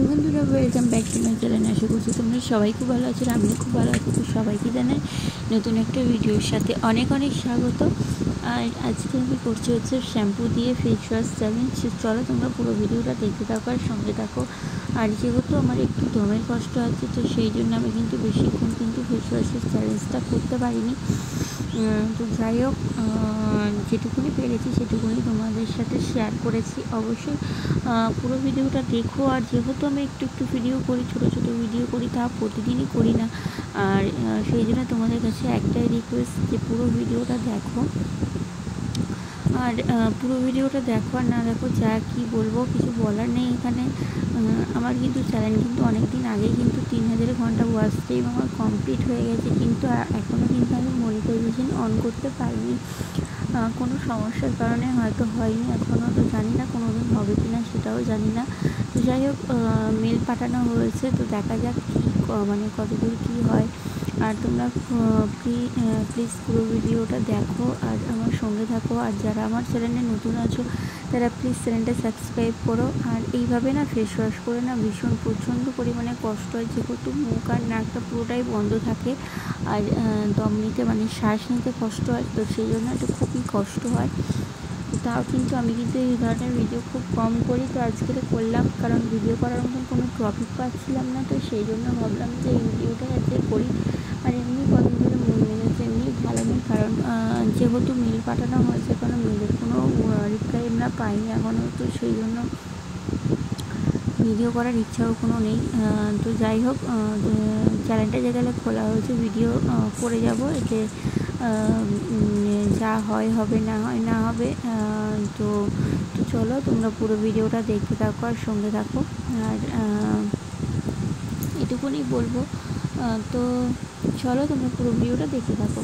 বন্ধুরা welcome back to my channel. আশা করছি তোমরা সবাই খুব ভালো আছো, আমিও খুব ভালো আছি। তো সবাইকে জানাই নতুন একটা ভিডিওর সাথে অনেক অনেক স্বাগত। আর আজকে আমি করছি হচ্ছে শ্যাম্পু দিয়ে ফেস ওয়াশ চ্যালেঞ্জ। চলো তোমরা পুরো ভিডিওটা দেখতে থাকো আর সঙ্গে থাকো। আর যেহেতু আমার একটু দমের কষ্ট আছে, তো সেই জন্য আমি কিন্তু বেশিক্ষণ কিন্তু ফেস ওয়াশের চ্যালেঞ্জটা করতে পারিনি। তো যাই হোক, যেটুকুনি পেরেছি সেটুকুনি তোমাদের সাথে শেয়ার করেছি। অবশ্যই পুরো ভিডিওটা দেখো। আর যেহেতু আমি একটু একটু ভিডিও করি, ছোটো ছোটো ভিডিও করি, তা প্রতিদিনই করি না। আর সেই জন্য তোমাদের কাছে একটাই রিকোয়েস্ট যে পুরো ভিডিওটা দেখো। আর পুরো ভিডিওটা দেখো আর না দেখো যা কি বলবো, কিছু বলার নেই এখানে। আমার কিন্তু চ্যানেল কিন্তু অনেক দিন আগেই কিন্তু 3000 ঘন্টা ওয়াচ টাইম আমার কমপ্লিট হয়ে গেছে, কিন্তু এখনও কিন্তু আমি মনিটাইজেশন অন করতে পারিনি। কোনো সমস্যার কারণে হয়তো হয়নি এখনও, তো জানি না কোনো দিন হবে কি না সেটাও জানি না। তো যাই হোক, মেল পাঠানো হয়েছে, তো দেখা যাক কী মানে কতদূর কী হয়। আর তোমরা প্লিজ পুরো ভিডিওটা দেখো আর আমার সঙ্গে থাকো। আর যারা আমার চ্যানেলে নতুন আছো তারা প্লিজ চ্যানেলটা সাবস্ক্রাইব করো। আর এইভাবে না ফেস ওয়াশ করে না ভীষণ প্রচণ্ড পরিমাণে কষ্ট হয়, যেহেতু মুখ আর নাকটা পুরোটাই বন্ধ থাকে। আর দম নিতে মানে শ্বাস নিতে কষ্ট হয়, তো সেই জন্য এটা খুবই কষ্ট হয়। তাও কিন্তু আমি কিন্তু এই ধরনের ভিডিও খুব কম করি, তো আজকে করলাম কারণ ভিডিও করার মতন কোনো টপিক পাচ্ছিলাম না। তো সেই জন্য ভাবলাম যে এই ভিডিওটা আজকে করি। আর এমনি কদিন ধরে মন মেজাজ এমনি ভালো নেই, কারণ যেহেতু মেল পাঠানো হয়েছে, কোনো মেলের কোনো রিপ্লাই আমরা পাইনি এখনও, তো সেই জন্য ভিডিও করার ইচ্ছাও কোনো নেই। তো যাই হোক, চ্যানেলটা যে গেলে খোলা হয়েছে, ভিডিও করে যাব, এতে যা হয় হবে, না হয় না হবে। তো চলো তোমরা পুরো ভিডিওটা দেখতে থাকো আর সঙ্গে থাকো। আর এটুকুনি বলবো। তো চলো তোমরা পুরো ভিডিওটা দেখতে থাকো।